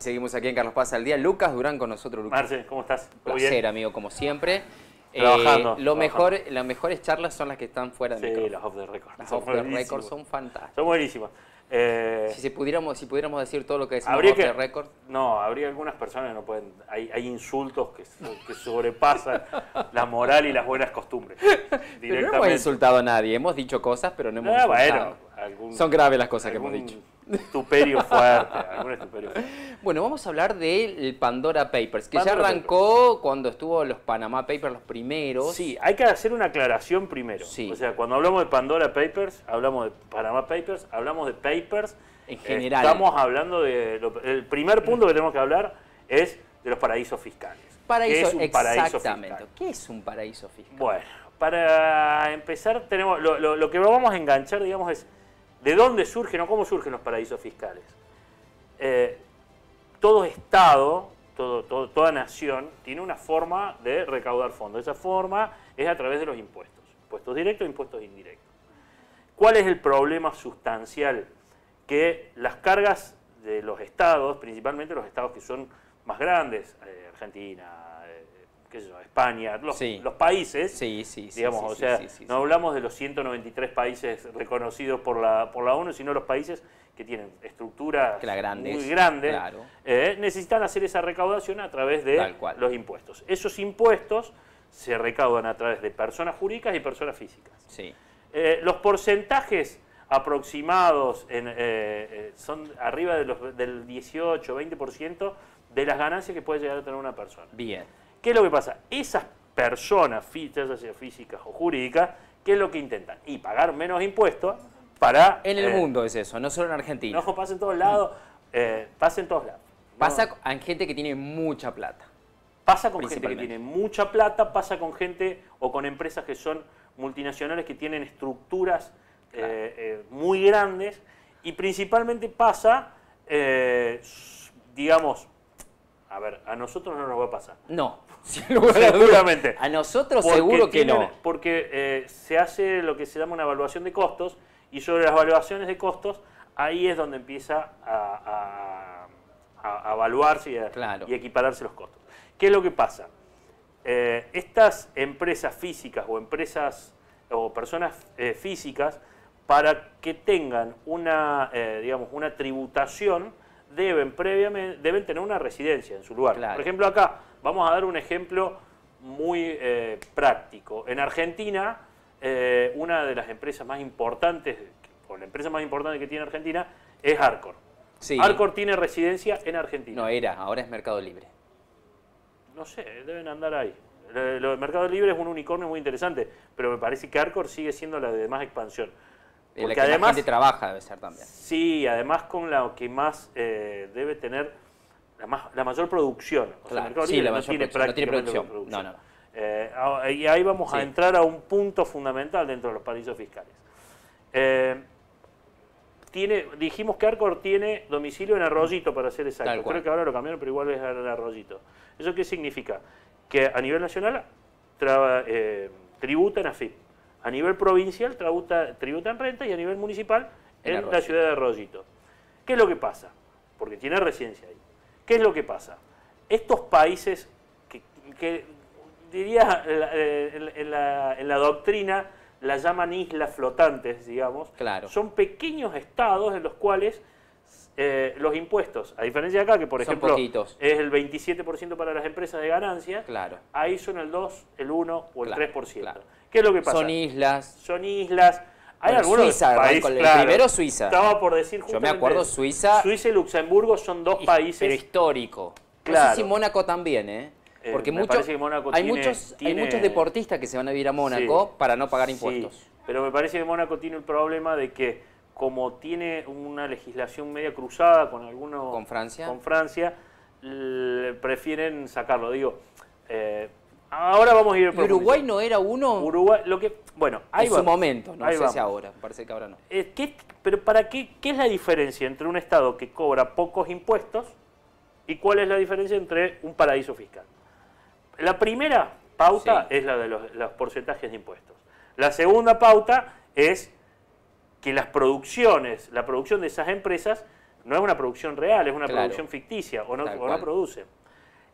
Seguimos aquí en Carlos Paz al Día. Lucas Durán con nosotros. Lucas. Marce, ¿cómo estás? Un placer, amigo, como siempre. Trabajando. Las mejores charlas son las que están fuera de micrófono. Sí, las off the record. Las off the record son fantásticas. Son buenísimas. Si pudiéramos decir todo lo que decimos Habría off the record. No, habría algunas personas que no pueden. Hay insultos que sobrepasan la moral y las buenas costumbres. Pero no hemos insultado a nadie. Hemos dicho cosas, pero no hemos insultado. Bueno, son graves las cosas que hemos dicho. Estuperio fuerte, algún estuperio fuerte. Bueno, vamos a hablar del Pandora Papers, que ya arrancó cuando estuvo los Panama Papers, los primeros. Sí, hay que hacer una aclaración primero. Sí. O sea, cuando hablamos de Pandora Papers, hablamos de Panama Papers, hablamos de papers. En general. Estamos hablando de... el primer punto que tenemos que hablar es de los paraísos fiscales. ¿Qué es un paraíso fiscal? ¿Qué es un paraíso fiscal? Bueno, para empezar, tenemos lo que vamos a enganchar, digamos, es de dónde surgen o cómo surgen los paraísos fiscales. Todo Estado, toda nación, tiene una forma de recaudar fondos. Esa forma es a través de los impuestos. Impuestos directos e impuestos indirectos. ¿Cuál es el problema sustancial? Que las cargas de los estados, principalmente los estados que son más grandes, Argentina, qué sé yo, España, los países, digamos, no hablamos de los 193 países reconocidos por la ONU, sino los países que tienen estructuras muy grandes, claro. Necesitan hacer esa recaudación a través de los impuestos. Esos impuestos se recaudan a través de personas jurídicas y personas físicas. Sí. Los porcentajes aproximados son arriba del 18-20% de las ganancias que puede llegar a tener una persona. Bien. ¿Qué es lo que pasa? Esas personas, ya sea físicas o jurídicas, ¿qué es lo que intentan? Y pagar menos impuestos para... En el mundo es eso, no solo en Argentina. No, pasa en todos lados. Pasa en todos lados. Pasa en gente que tiene mucha plata. Pasa con gente que tiene mucha plata, pasa con gente o con empresas que son multinacionales que tienen estructuras muy grandes y principalmente pasa, digamos, a ver, a nosotros no nos va a pasar. No, seguramente. A nosotros seguro que no. Porque se hace lo que se llama una evaluación de costos y sobre las evaluaciones de costos ahí es donde empieza a evaluarse y equipararse los costos. ¿Qué es lo que pasa? Estas empresas físicas o personas físicas, para que tengan una tributación, deben tener una residencia en su lugar. Claro. Por ejemplo, acá vamos a dar un ejemplo muy práctico. En Argentina, una de las empresas más importantes, o la empresa más importante que tiene Argentina, es Arcor. Sí. Arcor tiene residencia en Argentina. No, ahora es Mercado Libre. No sé, deben andar ahí. Lo de Mercado Libre es un unicornio muy interesante, pero me parece que Arcor sigue siendo la de más expansión. Porque la que además, más gente trabaja debe ser también. Sí, además con la que más debe tener la mayor producción. O sea, Mercado Libre no tiene producción. No. Y ahí vamos a entrar a un punto fundamental dentro de los paraísos fiscales. Dijimos que Arcor tiene domicilio en Arroyito, para ser exacto. Creo que ahora lo cambiaron, pero igual es en Arroyito. ¿Eso qué significa? Que a nivel nacional tributa en AFIP. A nivel provincial tributa en renta y a nivel municipal en la ciudad de Arroyito. ¿Qué es lo que pasa? Porque tiene residencia ahí. ¿Qué es lo que pasa? Estos países que diría en la doctrina la llaman islas flotantes, digamos, son pequeños estados en los cuales los impuestos, a diferencia de acá, que por ejemplo es el 27% para las empresas de ganancias, ahí son el 2, el 1 o el 3%. ¿Qué es lo que pasa? Son islas. Hay algunos Suiza, países, primero Suiza. Estaba por decir yo me acuerdo Suiza. Suiza y Luxemburgo son dos países. Pero histórico. No sé si Mónaco también, porque hay muchos deportistas que se van a vivir a Mónaco para no pagar impuestos. Sí, pero me parece que Mónaco tiene el problema de que como tiene una legislación media cruzada con algunos... ¿Con Francia? Con Francia, prefieren sacarlo. Digo, ahora vamos a ir... ¿Y Uruguay no era uno? Uruguay, ahí en su momento, no sé si ahora, parece que ahora no. Pero ¿para qué es la diferencia entre un Estado que cobra pocos impuestos y cuál es la diferencia entre un paraíso fiscal? La primera pauta es la de los porcentajes de impuestos. La segunda pauta es que la producción de esas empresas no es una producción real, es una producción ficticia, o no produce.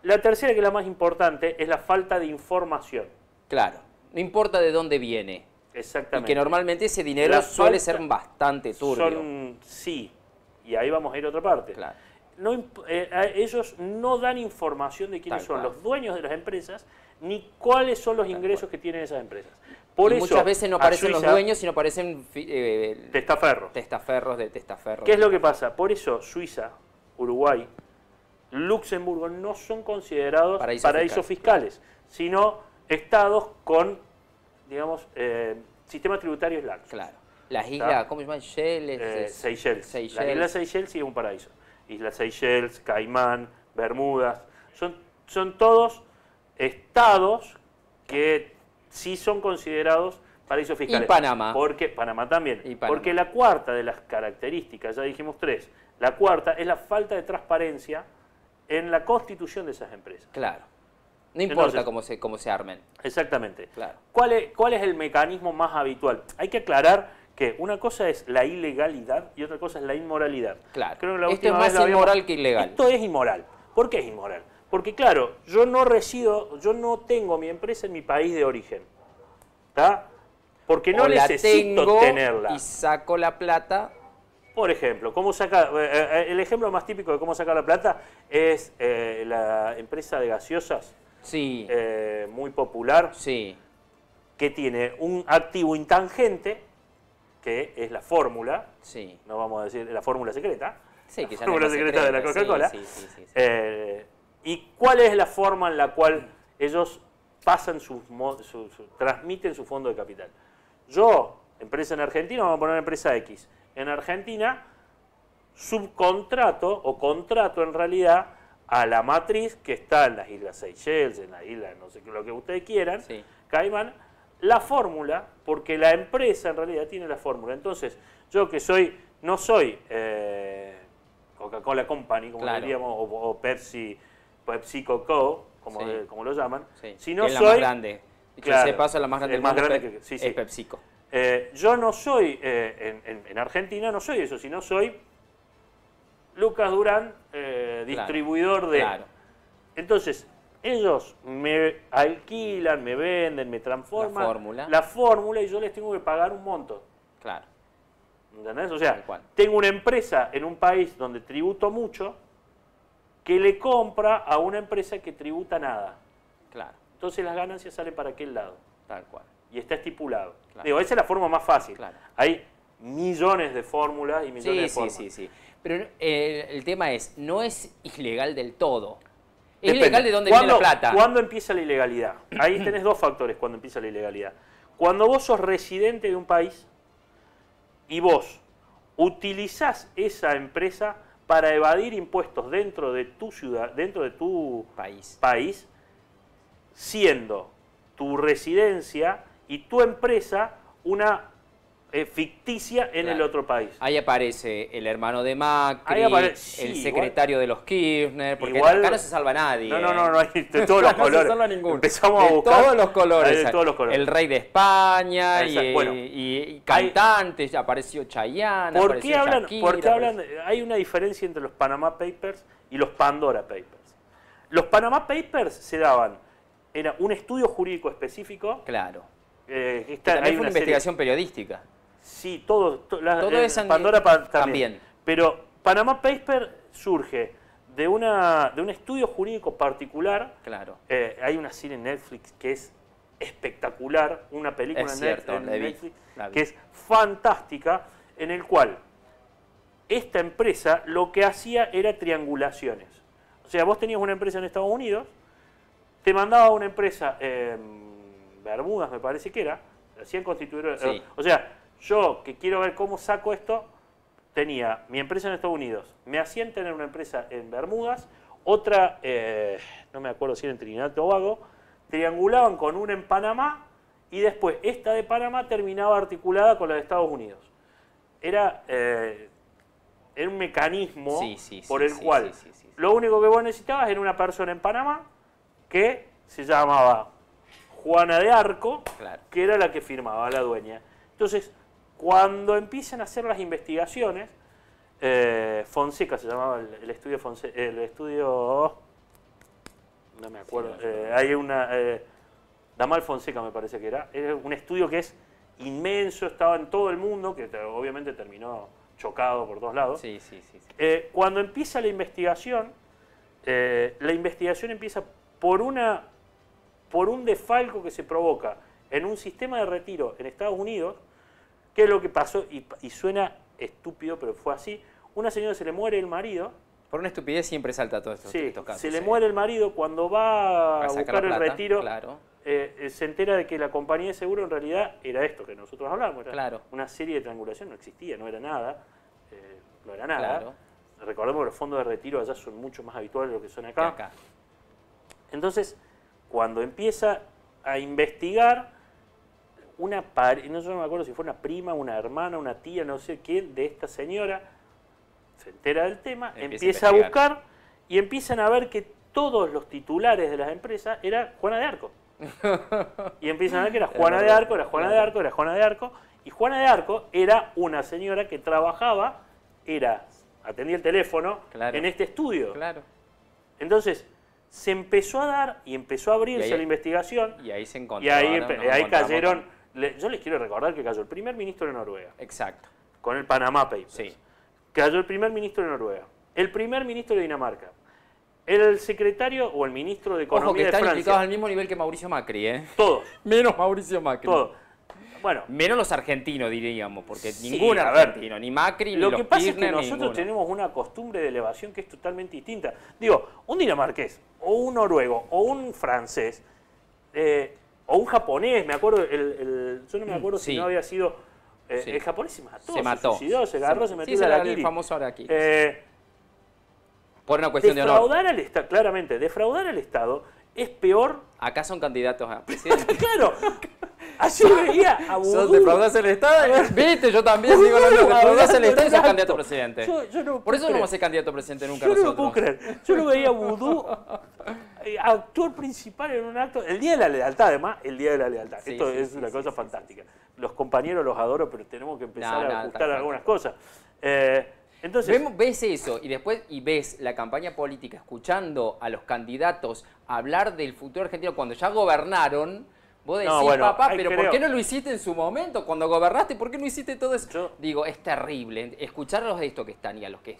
La tercera, que es la más importante, es la falta de información. Claro, no importa de dónde viene. Exactamente. Y que normalmente ese dinero suele ser bastante turbio. Sí, y ahí vamos a ir a otra parte. Claro. Ellos no dan información de quiénes son los dueños de las empresas, ni cuáles son los ingresos que tienen esas empresas. Por eso, muchas veces no aparecen los dueños, sino aparecen testaferros. Testaferros de testaferros. ¿Qué es lo que pasa? Por eso Suiza, Uruguay, Luxemburgo no son considerados paraísos fiscales, sino estados con, digamos, sistemas tributarios largos. Claro. Las islas, ¿cómo se llaman? Seychelles. Las islas Seychelles sí es un paraíso. Islas Seychelles, Caimán, Bermudas, son todos estados que sí son considerados paraísos fiscales. Y Panamá. Porque Panamá también. Porque la cuarta de las características, ya dijimos tres, la cuarta es la falta de transparencia en la constitución de esas empresas. Claro. No importa cómo se armen. Exactamente. Claro. ¿Cuál es el mecanismo más habitual? Hay que aclarar que una cosa es la ilegalidad y otra cosa es la inmoralidad. Claro. Creo que esto es más inmoral que ilegal. Esto es inmoral. ¿Por qué es inmoral? Porque claro, yo no tengo mi empresa en mi país de origen. ¿Está? Porque no necesito tenerla. Y saco la plata. Por ejemplo, el ejemplo más típico de cómo sacar la plata es la empresa de gaseosas. Sí. Muy popular. Sí. Que tiene un activo intangente, que es la fórmula. Sí. No vamos a decir la fórmula secreta. Sí, que la fórmula secreta de la Coca-Cola. Sí. ¿Y cuál es la forma en la cual ellos pasan transmiten su fondo de capital? Yo, empresa en Argentina, vamos a poner empresa X. En Argentina, subcontrato o contrato en realidad a la matriz que está en las Islas Seychelles, en la isla, no sé qué, lo que ustedes quieran, Caimán, la fórmula, porque la empresa en realidad tiene la fórmula. Entonces, yo que no soy Coca-Cola Company, como diríamos, o PepsiCo, como lo llaman, sino es la soy... más grande. Claro, se pasa la más grande es PepsiCo. Yo no soy, en Argentina no soy eso, sino soy Lucas Durán, distribuidor de... Claro. Entonces, ellos me alquilan, me venden, me transforman la fórmula y yo les tengo que pagar un monto. Claro. ¿Entendés? O sea, tengo una empresa en un país donde tributo mucho que le compra a una empresa que tributa nada. Claro. Entonces las ganancias salen para aquel lado. Tal cual. Y está estipulado. Claro. Digo, esa es la forma más fácil. Claro. Hay millones de fórmulas y millones de formas. Sí. Pero el tema es, no es ilegal del todo. Es ilegal de dónde viene la plata. ¿Cuándo empieza la ilegalidad? Ahí tenés dos factores cuando empieza la ilegalidad. Cuando vos sos residente de un país y vos utilizás esa empresa para evadir impuestos dentro de tu ciudad, dentro de tu país, siendo tu residencia y tu empresa una ficticia en el otro país. Ahí aparece el hermano de Macri, el secretario de los Kirchner, porque acá no se salva nadie. No, hay de todos los colores. No se salva ninguno. Empezamos a buscar. Todos los colores. De todos los colores. El rey de España y cantantes, apareció Chayanne, ¿Por qué hablan? Hay una diferencia entre los Panama Papers y los Pandora Papers. Los Panama Papers se daban, era un estudio jurídico específico. Claro. Hay una investigación periodística. Sí, todo eso Pandora también. Pero Panama Paper surge de un estudio jurídico particular. Claro. Hay una serie en Netflix que es espectacular, una película en Netflix que es fantástica, en el cual esta empresa lo que hacía era triangulaciones. O sea, vos tenías una empresa en Estados Unidos, te mandaba una empresa en Bermudas, me parece que era, hacían constituir... Sí. O sea, yo que quiero ver cómo saco esto, tenía mi empresa en Estados Unidos, me hacían tener una empresa en Bermudas, otra, no me acuerdo si era en Trinidad y Tobago, triangulaban con una en Panamá y después esta de Panamá terminaba articulada con la de Estados Unidos. Era un mecanismo por el cual lo único que vos necesitabas era una persona en Panamá que se llamaba Juana de Arco, que era la que firmaba, la dueña. Entonces, cuando empiezan a hacer las investigaciones, Fonseca se llamaba el estudio Fonseca, el estudio... No me acuerdo. Hay una... Damal Fonseca me parece que era. Es un estudio que es inmenso, estaba en todo el mundo, que obviamente terminó chocado por todos lados. Sí. Cuando empieza la investigación empieza por un desfalco que se provoca en un sistema de retiro en Estados Unidos, que es lo que pasó, y suena estúpido, pero fue así. Una señora se le muere el marido. Por una estupidez siempre salta todo esto. Estos casos. Se le muere el marido, cuando va a buscar el retiro, claro. Se entera de que la compañía de seguro en realidad era esto que nosotros hablamos, era una serie de triangulación, no existía, no era nada. Claro. Recordemos que los fondos de retiro allá son mucho más habituales de lo que son acá. Entonces, cuando empieza a investigar, yo no me acuerdo si fue una prima, una hermana, una tía, no sé quién, de esta señora, se entera del tema, empieza a buscar y empiezan a ver que todos los titulares de las empresas era Juana de Arco. Y empiezan a ver que era Juana de Arco, era Juana de Arco, era Juana de Arco. Y Juana de Arco era una señora que trabajaba, atendía el teléfono en este estudio. Entonces, se empezó a dar y empezó a abrirse la investigación. Y ahí se encontró. Y ahí cayeron. Yo les quiero recordar que cayó el primer ministro de Noruega. Exacto. Con el Panama Papers. Sí. Cayó el primer ministro de Noruega. El primer ministro de Dinamarca. El secretario o el ministro de Economía de Francia. Ojo, que están implicados al mismo nivel que Mauricio Macri, ¿eh? Todos. Menos Mauricio Macri. Todos. Bueno. Menos los argentinos, diríamos, porque ningún argentino, ni Macri, ni los Kirchner, lo que pasa es que nosotros tenemos una costumbre de elevación que es totalmente distinta. Digo, un dinamarqués, o un noruego, o un francés, o un japonés, me acuerdo, yo no me acuerdo si no había sido... el japonés se mató, se suicidó, se agarró, se metió en la el famoso Harakiri. Por una cuestión de honor. Claramente, defraudar al Estado es peor... Acá son candidatos a presidente. ¡Claro! Así veía a Vudú. ¿Defraudás el Estado? ¿Viste? Yo también digo lo mismo. Defraudás el Estado y sos candidato a presidente. Por eso no vamos a ser candidato a presidente nunca nosotros. Yo no lo puedo creer. Yo lo veía a Vudú, actor principal en un acto. El Día de la Lealtad, además, el Día de la Lealtad. Esto es una cosa fantástica. Los compañeros los adoro, pero tenemos que empezar a ajustar algunas cosas. Entonces, ves eso y después ves la campaña política escuchando a los candidatos hablar del futuro argentino cuando ya gobernaron. Vos decís, papá, pero ¿por qué no lo hiciste en su momento? Cuando gobernaste, ¿por qué no hiciste todo eso? Digo, es terrible. Escucharlos de estos que están y a los que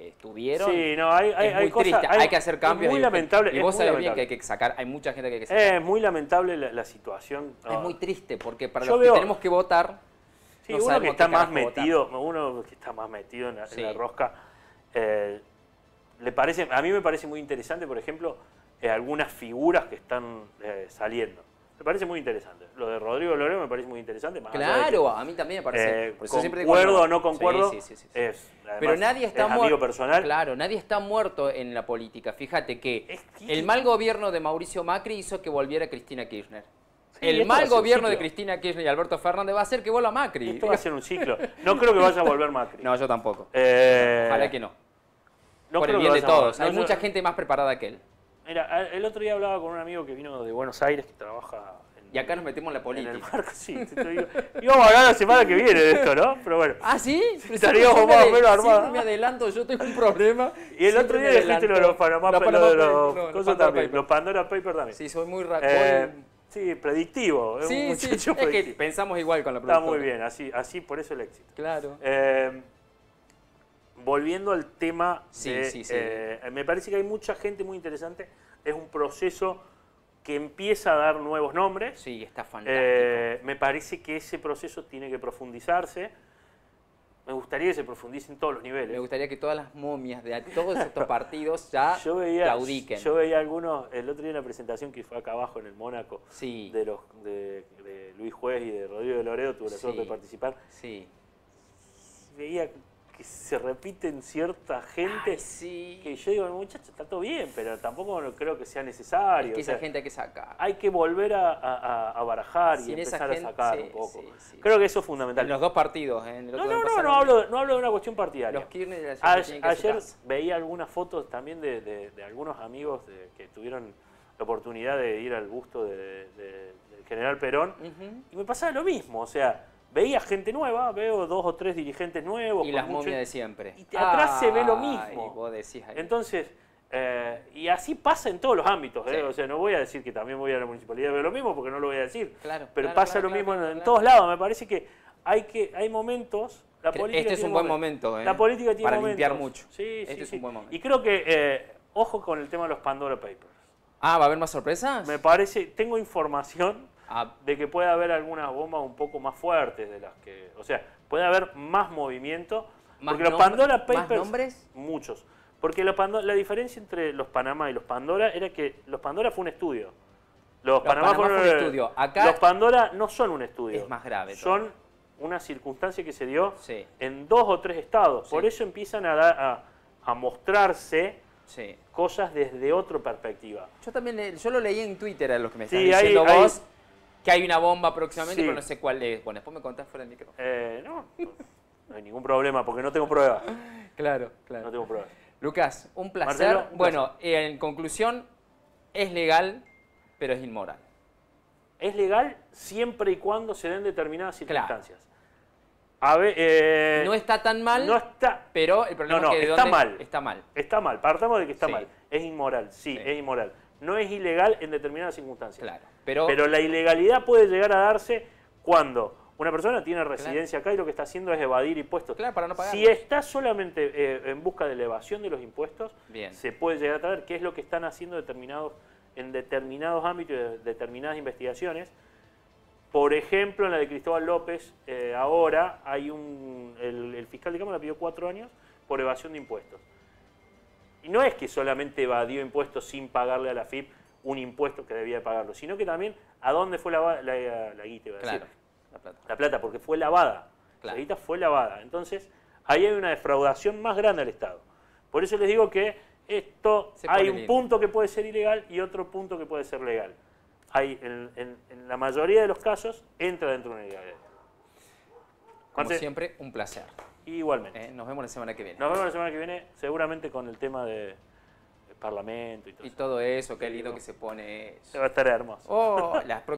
estuvieron. Sí, no, hay muy cosas, triste. Hay que hacer cambios. Es muy lamentable. Y vos sabés bien que hay que sacar. Hay mucha gente que hay que sacar. Es muy lamentable la situación. Es muy triste porque para los que tenemos que votar. Sí, uno que está más metido en la rosca, a mí me parece muy interesante, por ejemplo, algunas figuras que están saliendo. Me parece muy interesante. Lo de Rodrigo Loredo me parece muy interesante. Claro, a mí también me parece. Concuerdo o no concuerdo, pero nadie está amigo personal. Claro, nadie está muerto en la política. Fíjate que el mal gobierno de Mauricio Macri hizo que volviera Cristina Kirchner. El mal gobierno de Cristina Kirchner y Alberto Fernández va a hacer que vuelva Macri. Esto va a ser un ciclo. No creo que vaya a volver Macri. No, yo tampoco. Ojalá que no. Por el bien de todos. Hay mucha gente más preparada que él. Mira, el otro día hablaba con un amigo que vino de Buenos Aires, que trabaja... Y acá nos metemos en la política. En el marco, sí. Íbamos a hablar la semana que viene de esto, ¿no? Pero bueno. ¿Ah, sí? Estaríamos más o menos armados. Siempre me adelanto, yo tengo un problema. Y el otro día dijiste los Panama Papers, los Pandora Papers también. Sí, soy muy rápido. Sí, predictivo. Sí, es que pensamos igual con la productora. Está muy bien, así por eso el éxito. Claro. Volviendo al tema, me parece que hay mucha gente muy interesante. Es un proceso que empieza a dar nuevos nombres. Sí, está fantástico. Me parece que ese proceso tiene que profundizarse. Me gustaría que se profundice en todos los niveles. Me gustaría que todas las momias de todos estos partidos ya claudiquen. Yo veía algunos, el otro día en la presentación que fue acá abajo en el Mónaco, de Luis Juez y de Rodrigo de Loredo, tuve la suerte de participar. Sí. Veía que se repiten cierta gente que yo digo, muchachos, está todo bien, pero tampoco creo que sea necesario. Es que esa gente hay que sacar. Hay que volver a barajar y empezar a sacar un poco. Creo que eso es fundamental. En los dos partidos. No hablo de una cuestión partidaria. Los Kirchner ayer veía algunas fotos también de algunos amigos que tuvieron la oportunidad de ir al busto del general Perón y me pasaba lo mismo, o sea, veía gente nueva, veo 2 o 3 dirigentes nuevos. Y las momias de siempre. Y atrás se ve lo mismo. Vos decís ahí. Entonces, y así pasa en todos los ámbitos. Sí. O sea, no voy a decir que también voy a la municipalidad y veo lo mismo, porque no lo voy a decir. Claro, pero pasa lo mismo en todos lados. Me parece que hay momentos. La política este es un buen momento. La política tiene para momentos. limpiar mucho. Sí, este es un buen momento. Y creo que, ojo con el tema de los Pandora Papers. ¿Va a haber más sorpresas? Me parece, tengo información de que puede haber algunas bombas un poco más fuertes de las que... O sea, puede haber más movimiento. Porque los Pandora Papers... ¿Más nombres? Muchos. Porque la diferencia entre los Panamá y los Pandora era que los Pandora fue un estudio. Los Panamá fueron un estudio. Acá los Pandora no son un estudio. Es más grave. Son una circunstancia que se dio en 2 o 3 estados. Por eso empiezan a mostrarse cosas desde otra perspectiva. Yo lo leí en Twitter a los que me están diciendo vos, que hay una bomba próximamente, pero no sé cuál es. Bueno, después me contás fuera del micrófono. No hay ningún problema, porque no tengo pruebas. Claro. No tengo pruebas. Lucas, un placer. Marcelo, bueno, en conclusión, es legal, pero es inmoral. Es legal siempre y cuando se den determinadas circunstancias. Claro. A ver, no está tan mal, no está, pero el problema es que está mal. Está mal. Está mal, partamos de que está mal. Es inmoral, es inmoral. No es ilegal en determinadas circunstancias. Claro. Pero la ilegalidad puede llegar a darse cuando una persona tiene residencia acá y lo que está haciendo es evadir impuestos. Claro, para no pagar. Si está solamente en busca de elevación de los impuestos, se puede llegar a tratar qué es lo que están haciendo en determinados ámbitos de determinadas investigaciones. Por ejemplo, en la de Cristóbal López, ahora hay el fiscal de Cámara pidió 4 años por evasión de impuestos. Y no es que solamente evadió impuestos sin pagarle a la AFIP un impuesto que debía pagarlo, sino que también a dónde fue la guita, iba a decir. La plata, porque fue lavada. La guita fue lavada. Entonces, ahí hay una defraudación más grande al Estado. Por eso les digo que hay un punto que puede ser ilegal y otro punto que puede ser legal. En la mayoría de los casos entra dentro de una ilegalidad. Como siempre, un placer. Igualmente. Nos vemos la semana que viene. Nos vemos la semana que viene, seguramente con el tema del Parlamento y todo eso. Y todo eso, qué lindo que se pone eso. Va a estar hermoso. Las